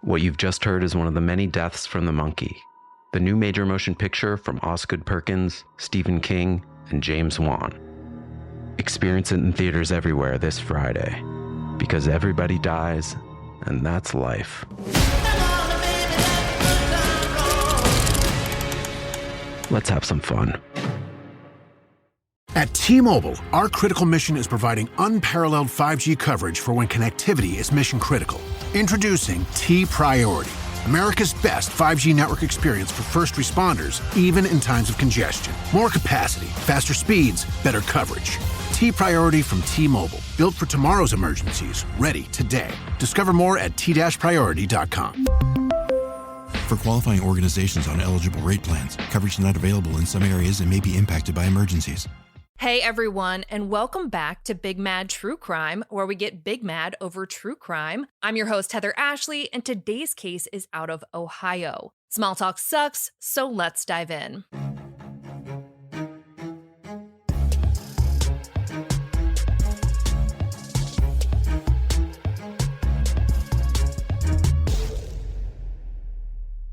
What you've just heard is one of the many deaths from the monkey, the new major motion picture from Osgood Perkins, Stephen King, and James Wan. Experience it in theaters everywhere this Friday, because everybody dies, and that's life. Let's have some fun. At T-Mobile, our critical mission is providing unparalleled 5G coverage for when connectivity is mission critical. Introducing T-Priority, America's best 5G network experience for first responders, even in times of congestion. More capacity, faster speeds, better coverage. T-Priority from T-Mobile, built for tomorrow's emergencies, ready today. Discover more at t-priority.com. For qualifying organizations on eligible rate plans, coverage not available in some areas and may be impacted by emergencies. Hey everyone, and welcome back to Big Mad True Crime, where we get big mad over true crime. I'm your host, Heather Ashley, and today's case is out of Ohio. Small talk sucks, so let's dive in.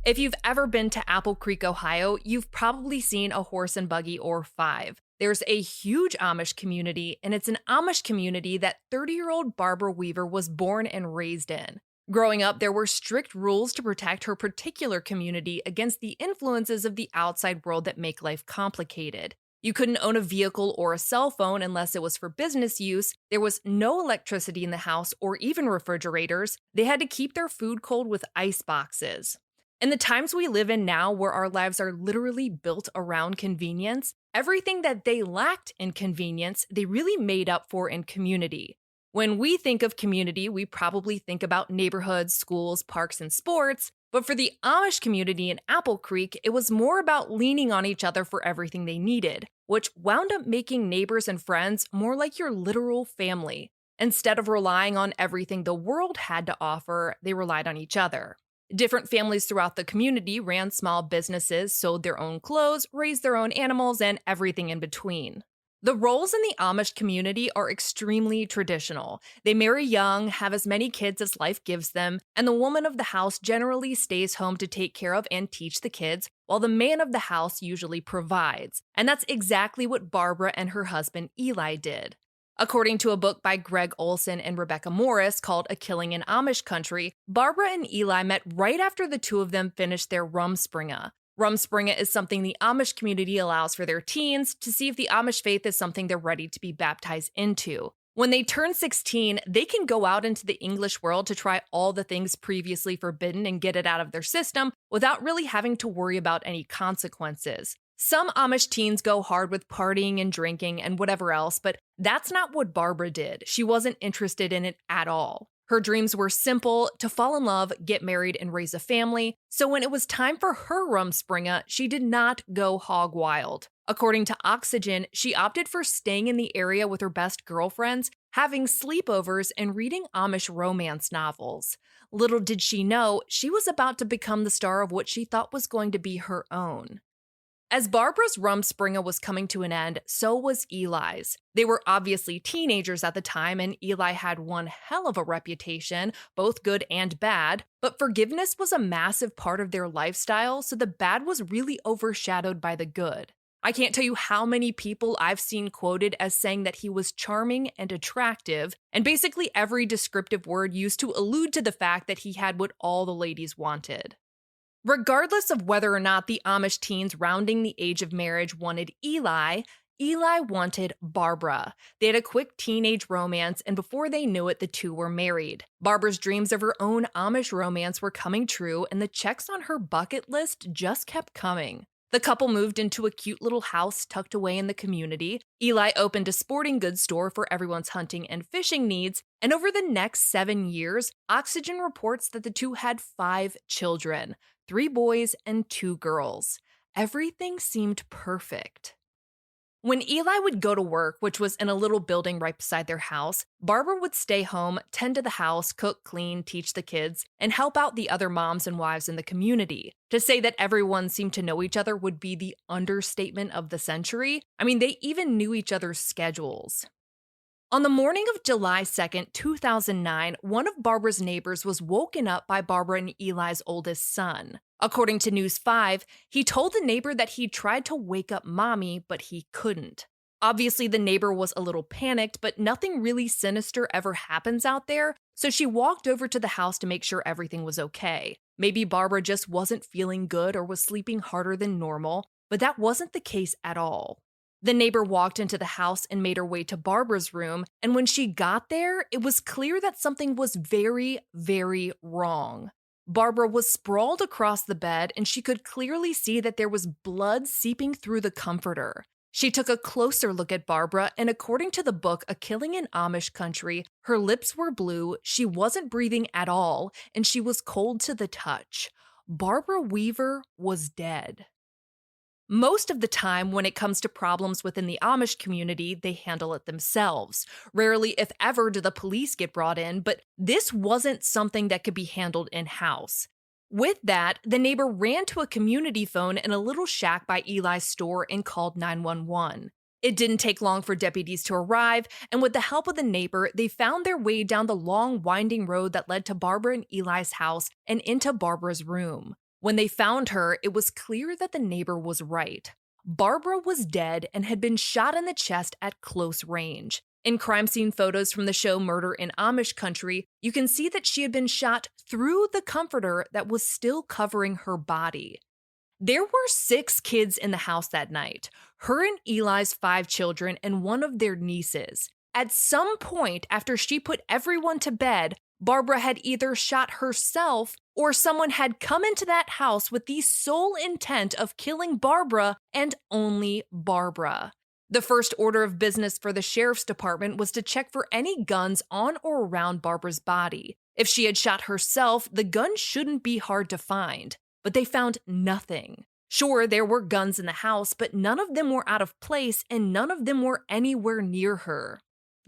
If you've ever been to Apple Creek, Ohio, you've probably seen a horse and buggy or five. There's a huge Amish community, and it's an Amish community that 30-year-old Barbara Weaver was born and raised in. Growing up, there were strict rules to protect her particular community against the influences of the outside world that make life complicated. You couldn't own a vehicle or a cell phone unless it was for business use. There was no electricity in the house or even refrigerators. They had to keep their food cold with ice boxes. In the times we live in now, where our lives are literally built around convenience, everything that they lacked in convenience, they really made up for in community. When we think of community, we probably think about neighborhoods, schools, parks, and sports. But for the Amish community in Apple Creek, it was more about leaning on each other for everything they needed, which wound up making neighbors and friends more like your literal family. Instead of relying on everything the world had to offer, they relied on each other. Different families throughout the community ran small businesses, sold their own clothes, raised their own animals, and everything in between. The roles in the Amish community are extremely traditional. They marry young, have as many kids as life gives them, and the woman of the house generally stays home to take care of and teach the kids, while the man of the house usually provides. And that's exactly what Barbara and her husband Eli did. According to a book by Greg Olson and Rebecca Morris called A Killing in Amish Country, Barbara and Eli met right after the two of them finished their Rumspringa. Rumspringa is something the Amish community allows for their teens to see if the Amish faith is something they're ready to be baptized into. When they turn 16, they can go out into the English world to try all the things previously forbidden and get it out of their system without really having to worry about any consequences. Some Amish teens go hard with partying and drinking and whatever else, but that's not what Barbara did. She wasn't interested in it at all. Her dreams were simple: to fall in love, get married, and raise a family. So when it was time for her Rumspringa, she did not go hog wild. According to Oxygen, she opted for staying in the area with her best girlfriends, having sleepovers, and reading Amish romance novels. Little did she know, she was about to become the star of what she thought was going to be her own. As Barbara's Rumspringa was coming to an end, so was Eli's. They were obviously teenagers at the time, and Eli had one hell of a reputation, both good and bad, but forgiveness was a massive part of their lifestyle, so the bad was really overshadowed by the good. I can't tell you how many people I've seen quoted as saying that he was charming and attractive, and basically every descriptive word used to allude to the fact that he had what all the ladies wanted. Regardless of whether or not the Amish teens rounding the age of marriage wanted Eli, Eli wanted Barbara. They had a quick teenage romance, and before they knew it, the two were married. Barbara's dreams of her own Amish romance were coming true, and the checks on her bucket list just kept coming. The couple moved into a cute little house tucked away in the community. Eli opened a sporting goods store for everyone's hunting and fishing needs, and over the next 7 years, Oxygen reports that the two had 5 children, 3 boys and 2 girls. Everything seemed perfect. When Eli would go to work, which was in a little building right beside their house, Barbara would stay home, tend to the house, cook, clean, teach the kids, and help out the other moms and wives in the community. To say that everyone seemed to know each other would be the understatement of the century. I mean, they even knew each other's schedules. On the morning of July 2nd, 2009, one of Barbara's neighbors was woken up by Barbara and Eli's oldest son. According to News 5, he told the neighbor that he tried to wake up mommy, but he couldn't. Obviously, the neighbor was a little panicked, but nothing really sinister ever happens out there, so she walked over to the house to make sure everything was okay. Maybe Barbara just wasn't feeling good or was sleeping harder than normal, but that wasn't the case at all. The neighbor walked into the house and made her way to Barbara's room, and when she got there, it was clear that something was very, very wrong. Barbara was sprawled across the bed, and she could clearly see that there was blood seeping through the comforter. She took a closer look at Barbara, and according to the book A Killing in Amish Country, her lips were blue, she wasn't breathing at all, and she was cold to the touch. Barbara Weaver was dead. Most of the time, when it comes to problems within the Amish community, they handle it themselves. Rarely, if ever, do the police get brought in, but this wasn't something that could be handled in-house. With that, the neighbor ran to a community phone in a little shack by Eli's store and called 911. It didn't take long for deputies to arrive, and with the help of the neighbor, they found their way down the long, winding road that led to Barbara and Eli's house and into Barbara's room. When they found her, it was clear that the neighbor was right. Barbara was dead and had been shot in the chest at close range. In crime scene photos from the show Murder in Amish Country, you can see that she had been shot through the comforter that was still covering her body. There were 6 kids in the house that night, her and Eli's 5 children and one of their nieces. At some point after she put everyone to bed, Barbara had either shot herself or someone had come into that house with the sole intent of killing Barbara and only Barbara. The first order of business for the sheriff's department was to check for any guns on or around Barbara's body. If she had shot herself, the gun shouldn't be hard to find, but they found nothing. Sure, there were guns in the house, but none of them were out of place and none of them were anywhere near her.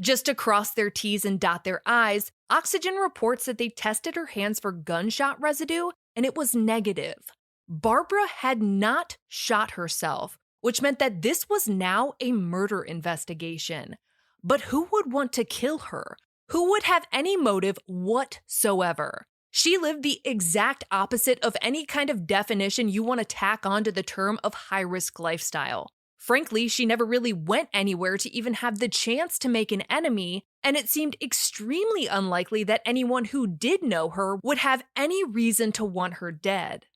Just to cross their T's and dot their I's, Oxygen reports that they tested her hands for gunshot residue, and it was negative. Barbara had not shot herself, which meant that this was now a murder investigation. But who would want to kill her? Who would have any motive whatsoever? She lived the exact opposite of any kind of definition you want to tack onto the term of high-risk lifestyle. Frankly, she never really went anywhere to even have the chance to make an enemy, and it seemed extremely unlikely that anyone who did know her would have any reason to want her dead.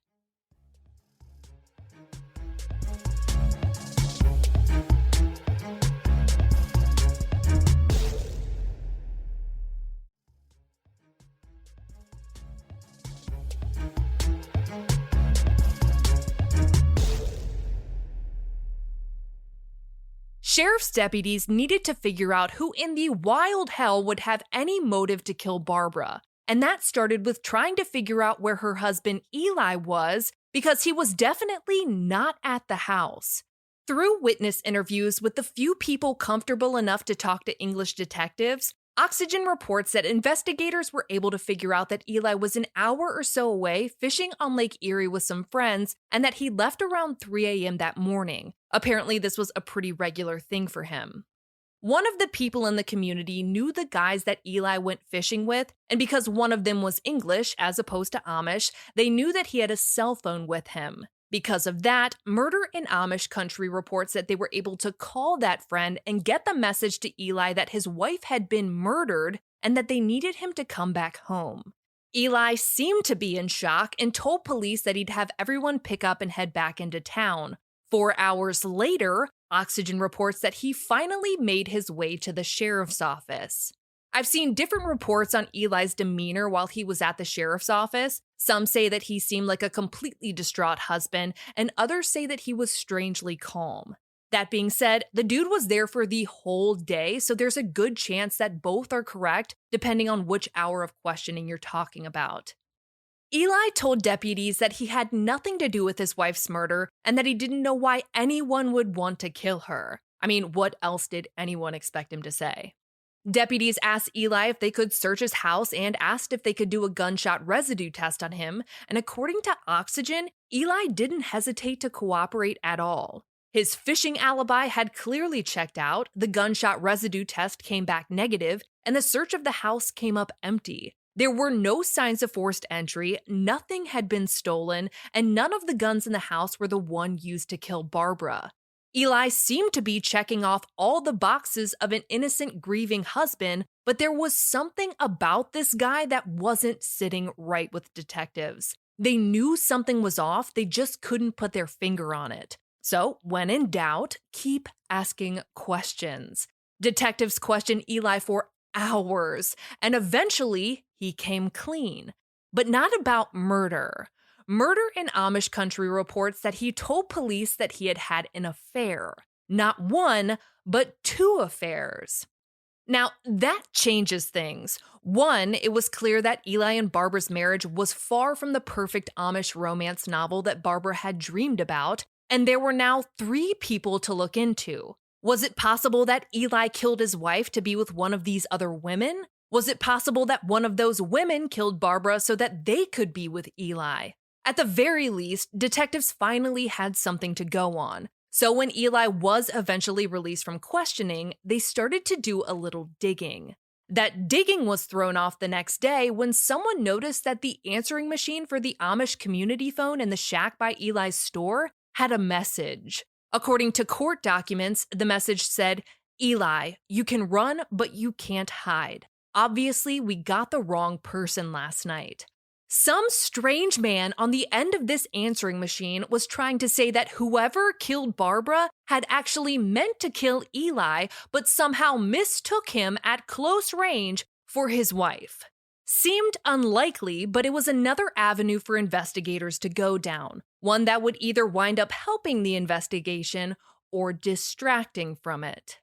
Sheriff's deputies needed to figure out who in the wild hell would have any motive to kill Barbara, and that started with trying to figure out where her husband Eli was, because he was definitely not at the house. Through witness interviews with the few people comfortable enough to talk to English detectives, Oxygen reports that investigators were able to figure out that Eli was an hour or so away fishing on Lake Erie with some friends and that he left around 3 a.m. that morning. Apparently, this was a pretty regular thing for him. One of the people in the community knew the guys that Eli went fishing with, and because one of them was English as opposed to Amish, they knew that he had a cell phone with him. Because of that, Murder in Amish Country reports that they were able to call that friend and get the message to Eli that his wife had been murdered and that they needed him to come back home. Eli seemed to be in shock and told police that he'd have everyone pick up and head back into town. 4 hours later, Oxygen reports that he finally made his way to the sheriff's office. I've seen different reports on Eli's demeanor while he was at the sheriff's office. Some say that he seemed like a completely distraught husband, and others say that he was strangely calm. That being said, the dude was there for the whole day, so there's a good chance that both are correct, depending on which hour of questioning you're talking about. Eli told deputies that he had nothing to do with his wife's murder and that he didn't know why anyone would want to kill her. I mean, what else did anyone expect him to say? Deputies asked Eli if they could search his house and asked if they could do a gunshot residue test on him, and according to Oxygen, Eli didn't hesitate to cooperate at all. His fishing alibi had clearly checked out, the gunshot residue test came back negative, and the search of the house came up empty. There were no signs of forced entry, nothing had been stolen, and none of the guns in the house were the one used to kill Barbara. Eli seemed to be checking off all the boxes of an innocent, grieving husband, but there was something about this guy that wasn't sitting right with detectives. They knew something was off, they just couldn't put their finger on it. So, when in doubt, keep asking questions. Detectives questioned Eli for hours, and eventually he came clean. But not about murder. Murder in Amish Country reports that he told police that he had had an affair. Not one, but 2 affairs. Now, that changes things. One, it was clear that Eli and Barbara's marriage was far from the perfect Amish romance novel that Barbara had dreamed about, and there were now 3 people to look into. Was it possible that Eli killed his wife to be with one of these other women? Was it possible that one of those women killed Barbara so that they could be with Eli? At the very least, detectives finally had something to go on. So when Eli was eventually released from questioning, they started to do a little digging. That digging was thrown off the next day when someone noticed that the answering machine for the Amish community phone in the shack by Eli's store had a message. According to court documents, the message said, "Eli, you can run, but you can't hide. Obviously, we got the wrong person last night." Some strange man on the end of this answering machine was trying to say that whoever killed Barbara had actually meant to kill Eli, but somehow mistook him at close range for his wife. Seemed unlikely, but it was another avenue for investigators to go down, one that would either wind up helping the investigation or distracting from it.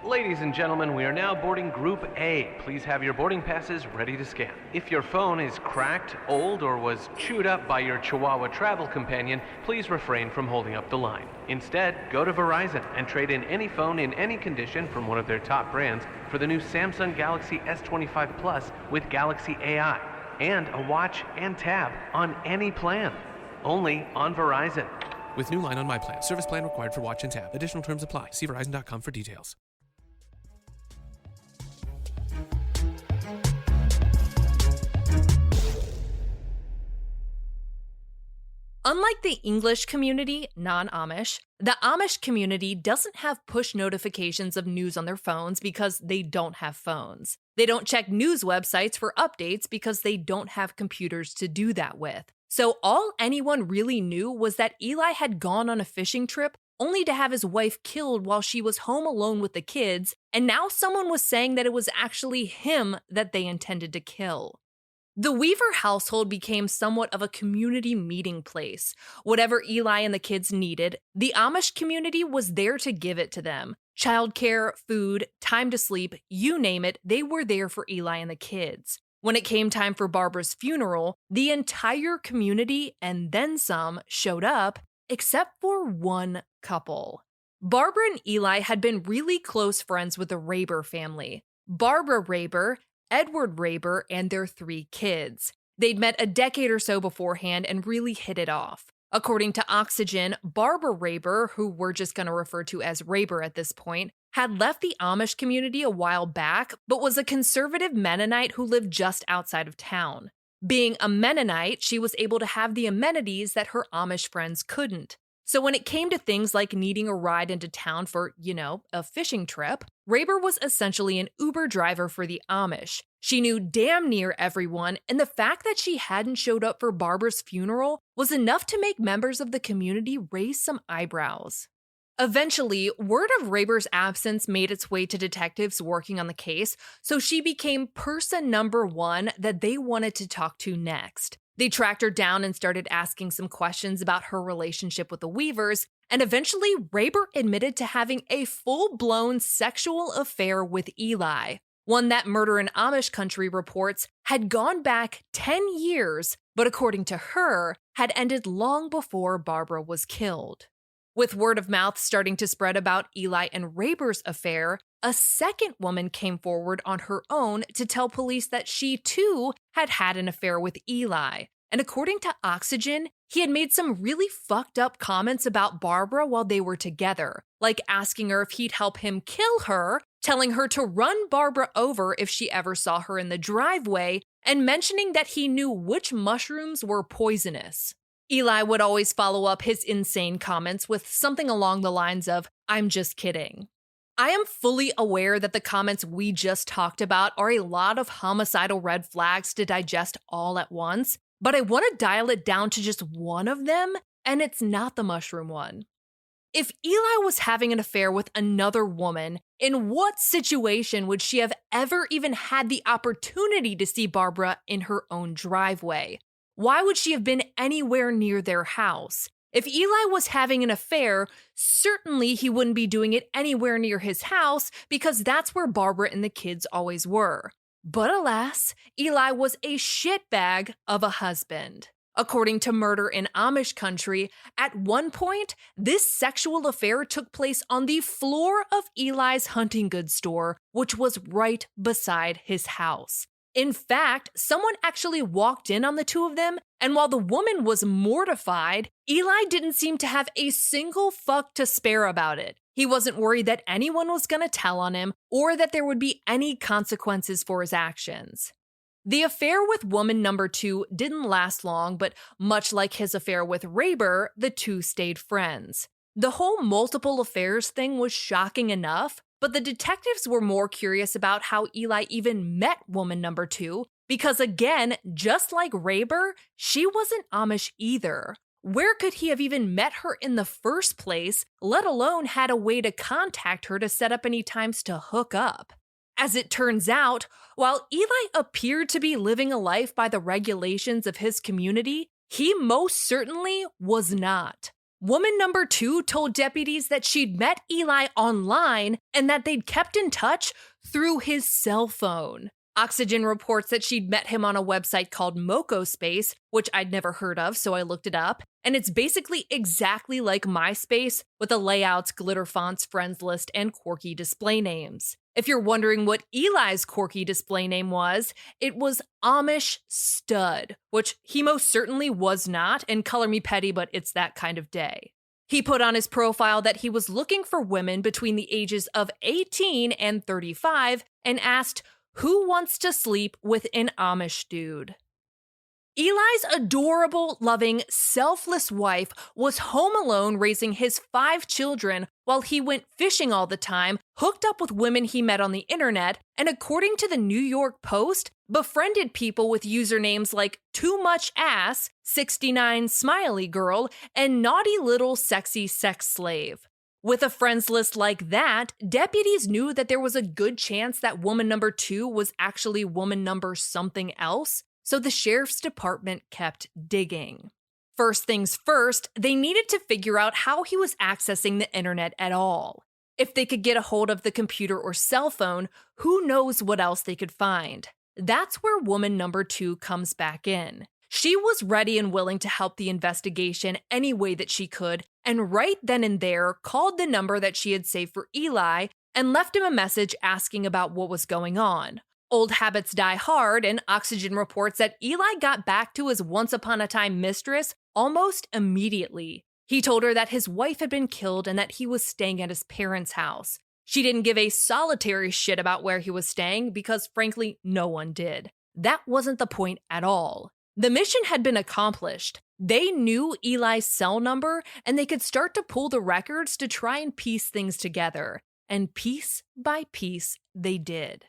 Ladies and gentlemen, we are now boarding Group A. Please have your boarding passes ready to scan. If your phone is cracked, old, or was chewed up by your Chihuahua travel companion, please refrain from holding up the line. Instead, go to Verizon and trade in any phone in any condition from one of their top brands for the new Samsung Galaxy S25 Plus with Galaxy AI and a watch and tab on any plan. Only on Verizon. With new line on My Plan. Service plan required for watch and tab. Additional terms apply. See Verizon.com for details. Unlike the English community, non-Amish, the Amish community doesn't have push notifications of news on their phones because they don't have phones. They don't check news websites for updates because they don't have computers to do that with. So all anyone really knew was that Eli had gone on a fishing trip only to have his wife killed while she was home alone with the kids, and now someone was saying that it was actually him that they intended to kill. The Weaver household became somewhat of a community meeting place. Whatever Eli and the kids needed, the Amish community was there to give it to them. Childcare, food, time to sleep, you name it, they were there for Eli and the kids. When it came time for Barbara's funeral, the entire community and then some showed up, except for one couple. Barbara and Eli had been really close friends with the Raber family. Barbara Raber, Edward Raber, and their 3 kids. They'd met a decade or so beforehand and really hit it off. According to Oxygen, Barbara Raber, who we're just going to refer to as Raber at this point, had left the Amish community a while back, but was a conservative Mennonite who lived just outside of town. Being a Mennonite, she was able to have the amenities that her Amish friends couldn't. So when it came to things like needing a ride into town for, a fishing trip, Raber was essentially an Uber driver for the Amish. She knew damn near everyone, and the fact that she hadn't showed up for Barbara's funeral was enough to make members of the community raise some eyebrows. Eventually, word of Raber's absence made its way to detectives working on the case, so she became person number 1 that they wanted to talk to next. They tracked her down and started asking some questions about her relationship with the Weavers, and eventually Raber admitted to having a full-blown sexual affair with Eli, one that Murder in Amish Country reports had gone back 10 years, but according to her, had ended long before Barbara was killed. With word of mouth starting to spread about Eli and Raber's affair, a second woman came forward on her own to tell police that she too had had an affair with Eli. And according to Oxygen, he had made some really fucked up comments about Barbara while they were together, like asking her if he'd help him kill her, telling her to run Barbara over if she ever saw her in the driveway, and mentioning that he knew which mushrooms were poisonous. Eli would always follow up his insane comments with something along the lines of, "I'm just kidding." I am fully aware that the comments we just talked about are a lot of homicidal red flags to digest all at once, but I want to dial it down to just one of them, and it's not the mushroom one. If Eli was having an affair with another woman, in what situation would she have ever even had the opportunity to see Barbara in her own driveway? Why would she have been anywhere near their house? If Eli was having an affair, certainly he wouldn't be doing it anywhere near his house because that's where Barbara and the kids always were. But alas, Eli was a shitbag of a husband. According to Murder in Amish Country, at one point, this sexual affair took place on the floor of Eli's hunting goods store, which was right beside his house. In fact, someone actually walked in on the two of them, and while the woman was mortified, Eli didn't seem to have a single fuck to spare about it. He wasn't worried that anyone was going to tell on him or that there would be any consequences for his actions. The affair with woman number 2 didn't last long, but much like his affair with Raber, the two stayed friends. The whole multiple affairs thing was shocking enough, but the detectives were more curious about how Eli even met woman number 2, because again, just like Raber, she wasn't Amish either. Where could he have even met her in the first place, let alone had a way to contact her to set up any times to hook up? As it turns out, while Eli appeared to be living a life by the regulations of his community, he most certainly was not. Woman number 2 told deputies that she'd met Eli online and that they'd kept in touch through his cell phone. Oxygen reports that she'd met him on a website called Mocospace, which I'd never heard of, so I looked it up, and it's basically exactly like MySpace with the layouts, glitter fonts, friends list, and quirky display names. If you're wondering what Eli's quirky display name was, it was Amish Stud, which he most certainly was not, and color me petty, but it's that kind of day. He put on his profile that he was looking for women between the ages of 18 and 35 and asked, "Who wants to sleep with an Amish dude?" Eli's adorable, loving, selfless wife was home alone raising his 5 children while he went fishing all the time, hooked up with women he met on the internet, and according to the New York Post, befriended people with usernames like Too Much Ass, 69 Smiley Girl, and Naughty Little Sexy Sex Slave. With a friends list like that, deputies knew that there was a good chance that woman number 2 was actually woman number something else, so the sheriff's department kept digging. First things first, they needed to figure out how he was accessing the internet at all. If they could get a hold of the computer or cell phone, who knows what else they could find. That's where woman number 2 comes back in. She was ready and willing to help the investigation any way that she could, and right then and there called the number that she had saved for Eli and left him a message asking about what was going on. Old habits die hard, and Oxygen reports that Eli got back to his once-upon-a-time mistress almost immediately. He told her that his wife had been killed and that he was staying at his parents' house. She didn't give a solitary shit about where he was staying because, frankly, no one did. That wasn't the point at all. The mission had been accomplished. They knew Eli's cell number, and they could start to pull the records to try and piece things together. And piece by piece, they did.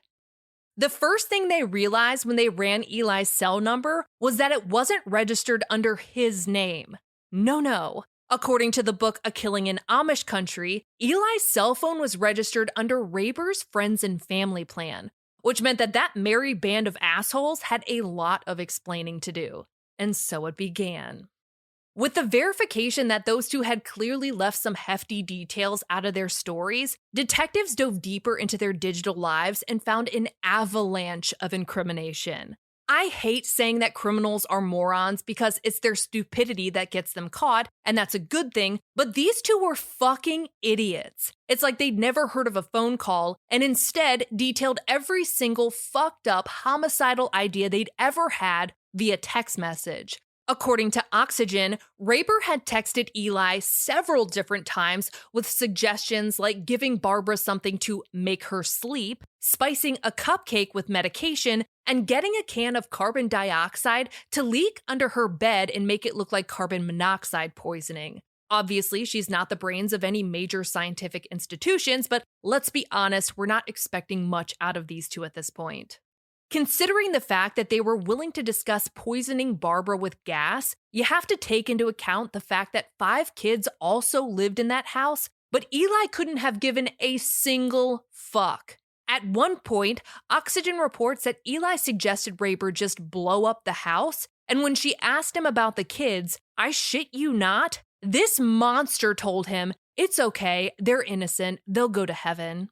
The first thing they realized when they ran Eli's cell number was that it wasn't registered under his name. No. According to the book A Killing in Amish Country, Eli's cell phone was registered under Raber's friends and family plan, which meant that that merry band of assholes had a lot of explaining to do. And so it began. With the verification that those two had clearly left some hefty details out of their stories, detectives dove deeper into their digital lives and found an avalanche of incrimination. I hate saying that criminals are morons because it's their stupidity that gets them caught, and that's a good thing, but these two were fucking idiots. It's like they'd never heard of a phone call and instead detailed every single fucked up homicidal idea they'd ever had via text message. According to Oxygen, Raber had texted Eli several different times with suggestions like giving Barbara something to make her sleep, spicing a cupcake with medication, and getting a can of carbon dioxide to leak under her bed and make it look like carbon monoxide poisoning. Obviously, she's not the brains of any major scientific institutions, but let's be honest, we're not expecting much out of these two at this point. Considering the fact that they were willing to discuss poisoning Barbara with gas, you have to take into account the fact that 5 kids also lived in that house, but Eli couldn't have given a single fuck. At one point, Oxygen reports that Eli suggested Raber just blow up the house, and when she asked him about the kids, I shit you not, this monster told him, it's okay, they're innocent, they'll go to heaven.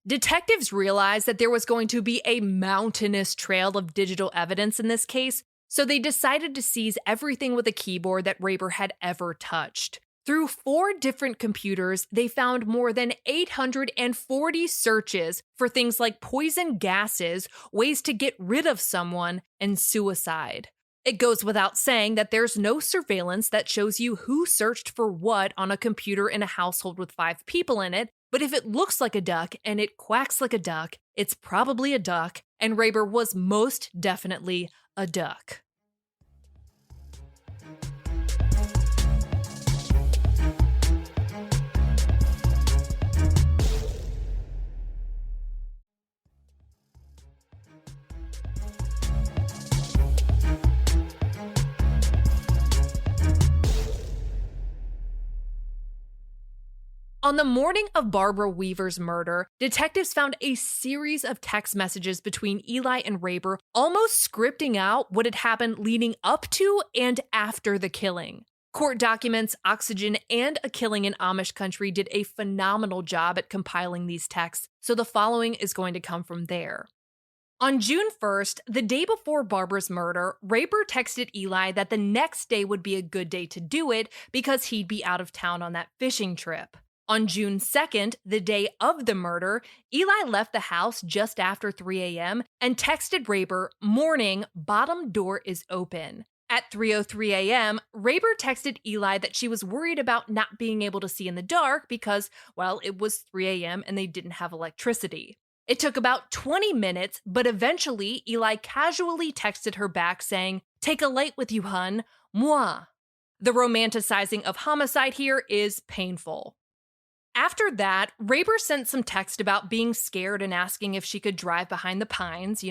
Detectives realized that there was going to be a mountainous trail of digital evidence in this case, so they decided to seize everything with a keyboard that Raber had ever touched. Through 4 different computers, they found more than 840 searches for things like poison gases, ways to get rid of someone, and suicide. It goes without saying that there's no surveillance that shows you who searched for what on a computer in a household with 5 people in it, but if it looks like a duck and it quacks like a duck, it's probably a duck, and Raber was most definitely a duck. On the morning of Barbara Weaver's murder, detectives found a series of text messages between Eli and Raber, almost scripting out what had happened leading up to and after the killing. Court documents, Oxygen, and A Killing in Amish Country did a phenomenal job at compiling these texts, so the following is going to come from there. On June 1st, the day before Barbara's murder, Raber texted Eli that the next day would be a good day to do it because he'd be out of town on that fishing trip. On June 2nd, the day of the murder, Eli left the house just after 3 a.m. and texted Raber, "Morning, bottom door is open." At 3:03 a.m., Raber texted Eli that she was worried about not being able to see in the dark because, well, it was 3 a.m. and they didn't have electricity. It took about 20 minutes, but eventually Eli casually texted her back saying, "Take a light with you, hun. Moi." The romanticizing of homicide here is painful. After that, Raber sent some text about being scared and asking if she could drive behind the pines,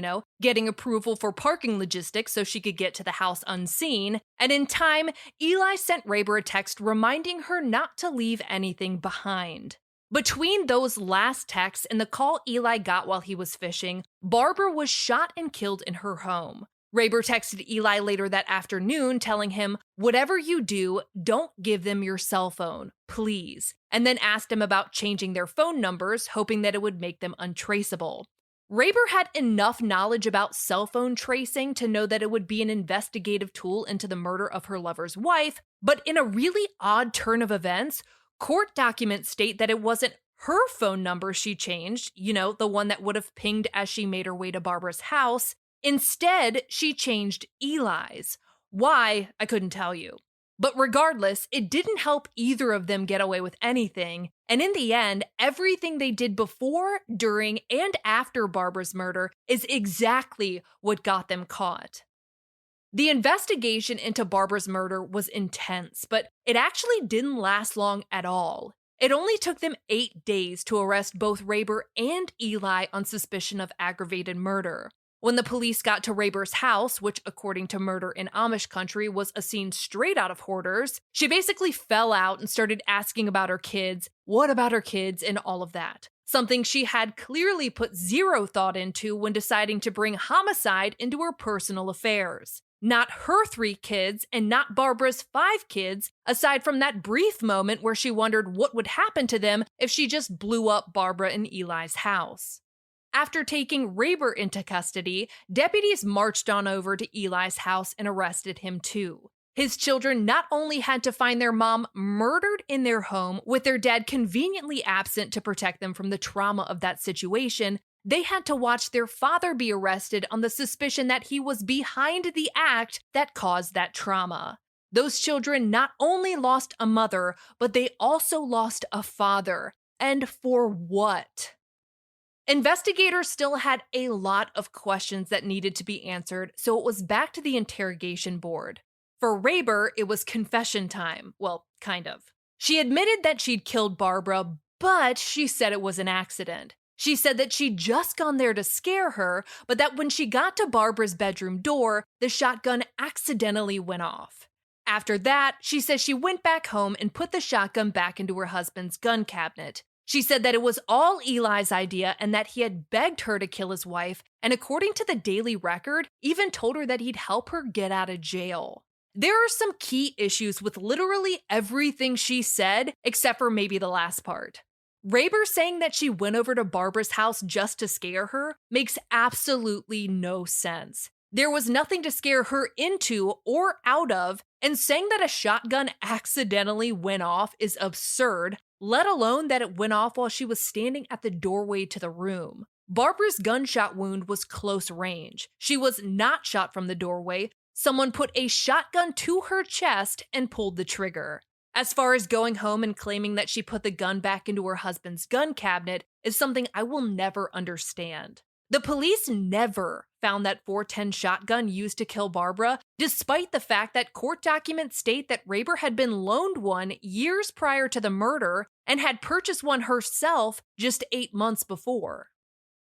getting approval for parking logistics so she could get to the house unseen. And in time, Eli sent Raber a text reminding her not to leave anything behind. Between those last texts and the call Eli got while he was fishing, Barbara was shot and killed in her home. Raber texted Eli later that afternoon telling him, "Whatever you do, don't give them your cell phone, please," and then asked him about changing their phone numbers, hoping that it would make them untraceable. Raber had enough knowledge about cell phone tracing to know that it would be an investigative tool into the murder of her lover's wife, but in a really odd turn of events, court documents state that it wasn't her phone number she changed, the one that would have pinged as she made her way to Barbara's house. Instead, she changed Eli's. Why, I couldn't tell you. But regardless, it didn't help either of them get away with anything, and in the end, everything they did before, during, and after Barbara's murder is exactly what got them caught. The investigation into Barbara's murder was intense, but it actually didn't last long at all. It only took them 8 days to arrest both Raber and Eli on suspicion of aggravated murder. When the police got to Raber's house, which according to Murder in Amish Country was a scene straight out of Hoarders, she basically fell out and started asking about her kids, what about her kids, and all of that. Something she had clearly put zero thought into when deciding to bring homicide into her personal affairs. Not her 3 kids and not Barbara's 5 kids, aside from that brief moment where she wondered what would happen to them if she just blew up Barbara and Eli's house. After taking Rayber into custody, deputies marched on over to Eli's house and arrested him too. His children not only had to find their mom murdered in their home with their dad conveniently absent to protect them from the trauma of that situation, they had to watch their father be arrested on the suspicion that he was behind the act that caused that trauma. Those children not only lost a mother, but they also lost a father. And for what? Investigators still had a lot of questions that needed to be answered, so it was back to the interrogation board. For Rayber, it was confession time. Well, kind of. She admitted that she'd killed Barbara, but she said it was an accident. She said that she'd just gone there to scare her, but that when she got to Barbara's bedroom door, the shotgun accidentally went off. After that, she says she went back home and put the shotgun back into her husband's gun cabinet. She said that it was all Eli's idea and that he had begged her to kill his wife, and according to the Daily Record, even told her that he'd help her get out of jail. There are some key issues with literally everything she said, except for maybe the last part. Rayber saying that she went over to Barbara's house just to scare her makes absolutely no sense. There was nothing to scare her into or out of, and saying that a shotgun accidentally went off is absurd, let alone that it went off while she was standing at the doorway to the room. Barbara's gunshot wound was close range. She was not shot from the doorway. Someone put a shotgun to her chest and pulled the trigger. As far as going home and claiming that she put the gun back into her husband's gun cabinet is something I will never understand. The police never found that .410 shotgun used to kill Barbara, despite the fact that court documents state that Rayber had been loaned one years prior to the murder and had purchased one herself just 8 months before.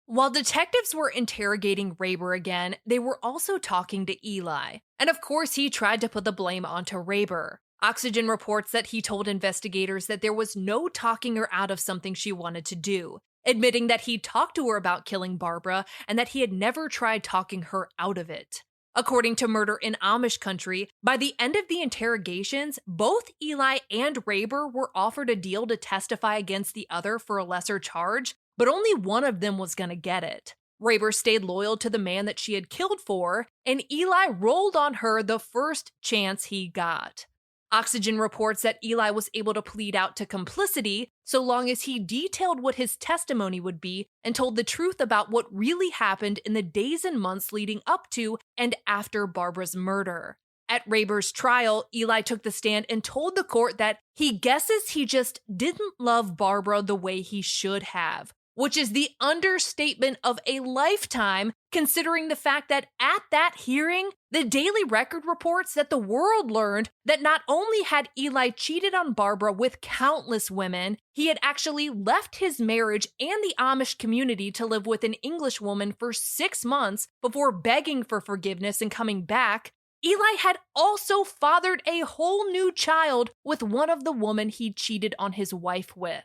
While detectives were interrogating Rayber again, they were also talking to Eli. And of course, he tried to put the blame onto Rayber. Oxygen reports that he told investigators that there was no talking her out of something she wanted to do, admitting that he'd talked to her about killing Barbara and that he had never tried talking her out of it. According to Murder in Amish Country, by the end of the interrogations, both Eli and Rayber were offered a deal to testify against the other for a lesser charge, but only one of them was going to get it. Rayber stayed loyal to the man that she had killed for, and Eli rolled on her the first chance he got. Oxygen reports that Eli was able to plead out to complicity so long as he detailed what his testimony would be and told the truth about what really happened in the days and months leading up to and after Barbara's murder. At Rayber's trial, Eli took the stand and told the court that he guesses he just didn't love Barbara the way he should have, which is the understatement of a lifetime, considering the fact that at that hearing, the Daily Record reports that the world learned that not only had Eli cheated on Barbara with countless women, he had actually left his marriage and the Amish community to live with an English woman for 6 months before begging for forgiveness and coming back. Eli had also fathered a whole new child with one of the women he cheated on his wife with.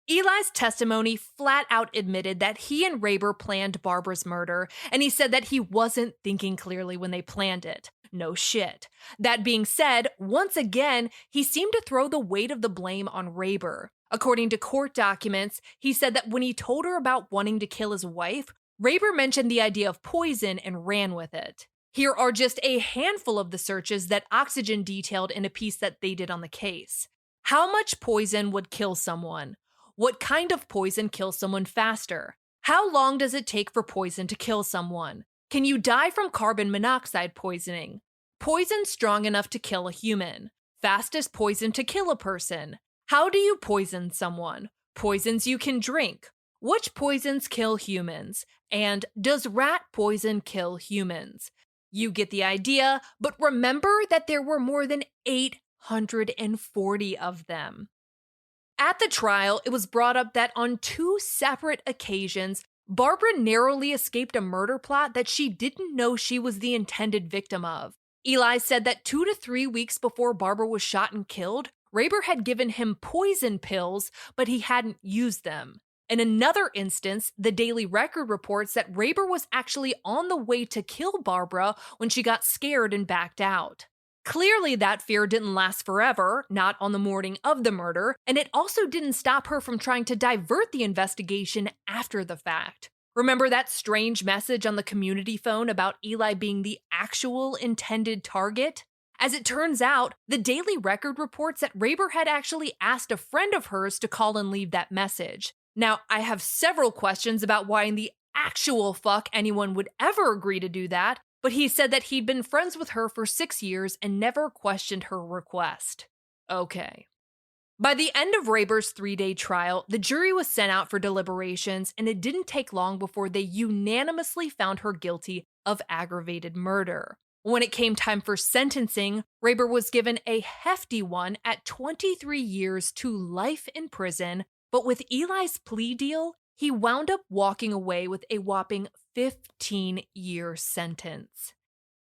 Eli's testimony flat out admitted that he and Rayber planned Barbara's murder, and he said that he wasn't thinking clearly when they planned it. No shit. That being said, once again, he seemed to throw the weight of the blame on Rayber. According to court documents, he said that when he told her about wanting to kill his wife, Rayber mentioned the idea of poison and ran with it. Here are just a handful of the searches that Oxygen detailed in a piece that they did on the case. How much poison would kill someone? What kind of poison kills someone faster? How long does it take for poison to kill someone? Can you die from carbon monoxide poisoning? Poison strong enough to kill a human. Fastest poison to kill a person. How do you poison someone? Poisons you can drink. Which poisons kill humans? And does rat poison kill humans? You get the idea, but remember that there were more than 840 of them. At the trial, it was brought up that on 2 separate occasions, Barbara narrowly escaped a murder plot that she didn't know she was the intended victim of. Eli said that 2 to 3 weeks before Barbara was shot and killed, Rayber had given him poison pills, but he hadn't used them. In another instance, the Daily Record reports that Rayber was actually on the way to kill Barbara when she got scared and backed out. Clearly, that fear didn't last forever, not on the morning of the murder, and it also didn't stop her from trying to divert the investigation after the fact. Remember that strange message on the community phone about Eli being the actual intended target? As it turns out, the Daily Record reports that Raber had actually asked a friend of hers to call and leave that message. Now, I have several questions about why in the actual fuck anyone would ever agree to do that, but he said that he'd been friends with her for 6 years and never questioned her request. Okay. By the end of Raber's 3-day trial, the jury was sent out for deliberations, and it didn't take long before they unanimously found her guilty of aggravated murder. When it came time for sentencing, Raber was given a hefty one at 23 years to life in prison, but with Eli's plea deal, he wound up walking away with a whopping 15-year sentence.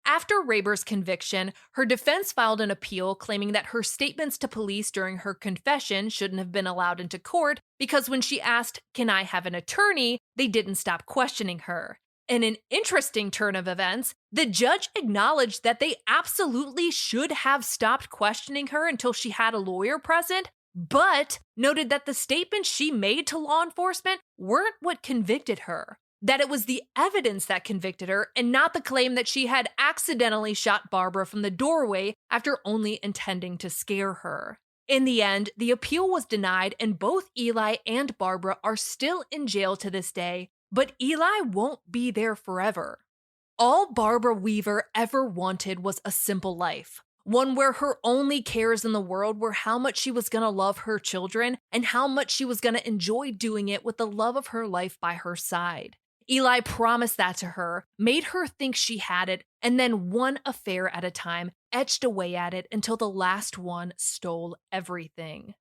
After Raber's conviction, her defense filed an appeal claiming that her statements to police during her confession shouldn't have been allowed into court because when she asked, "Can I have an attorney?" they didn't stop questioning her. In an interesting turn of events, the judge acknowledged that they absolutely should have stopped questioning her until she had a lawyer present, but noted that the statements she made to law enforcement weren't what convicted her. That it was the evidence that convicted her and not the claim that she had accidentally shot Barbara from the doorway after only intending to scare her. In the end, the appeal was denied and both Eli and Barbara are still in jail to this day, but Eli won't be there forever. All Barbara Weaver ever wanted was a simple life, one where her only cares in the world were how much she was going to love her children and how much she was going to enjoy doing it with the love of her life by her side. Eli promised that to her, made her think she had it, and then one affair at a time, etched away at it until the last one stole everything.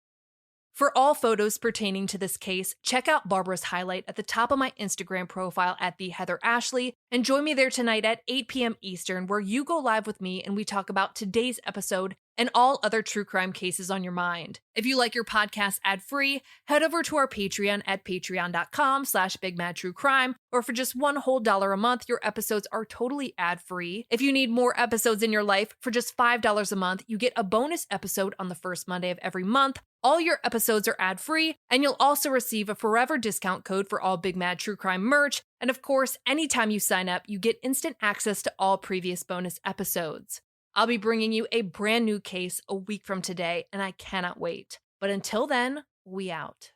For all photos pertaining to this case, check out Barbara's highlight at the top of my Instagram profile at @TheHeatherAshley, and join me there tonight at 8 p.m. Eastern, where you go live with me and we talk about today's episode and all other true crime cases on your mind. If you like your podcast ad-free, head over to our Patreon at patreon.com/BigMadTrueCrime, or for just $1 a month, your episodes are totally ad-free. If you need more episodes in your life, for just $5 a month, you get a bonus episode on the first Monday of every month. All your episodes are ad-free, and you'll also receive a forever discount code for all Big Mad True Crime merch. And of course, anytime you sign up, you get instant access to all previous bonus episodes. I'll be bringing you a brand new case a week from today, and I cannot wait. But until then, we out.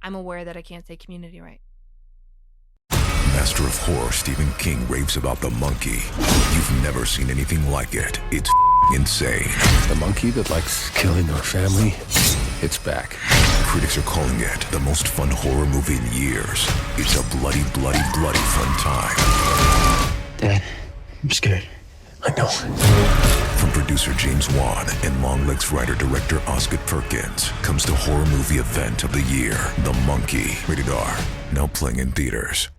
I'm aware that I can't say community right. Master of horror Stephen King raves about The Monkey. You've never seen anything like it. It's insane. The monkey that likes killing our family, it's back. Critics are calling it the most fun horror movie in years. It's a bloody, bloody, bloody fun time. Dad, I'm scared. I know. From producer James Wan and Longlegs writer-director Osgood Perkins comes the horror movie event of the year, The Monkey. Rated R. Now playing in theaters.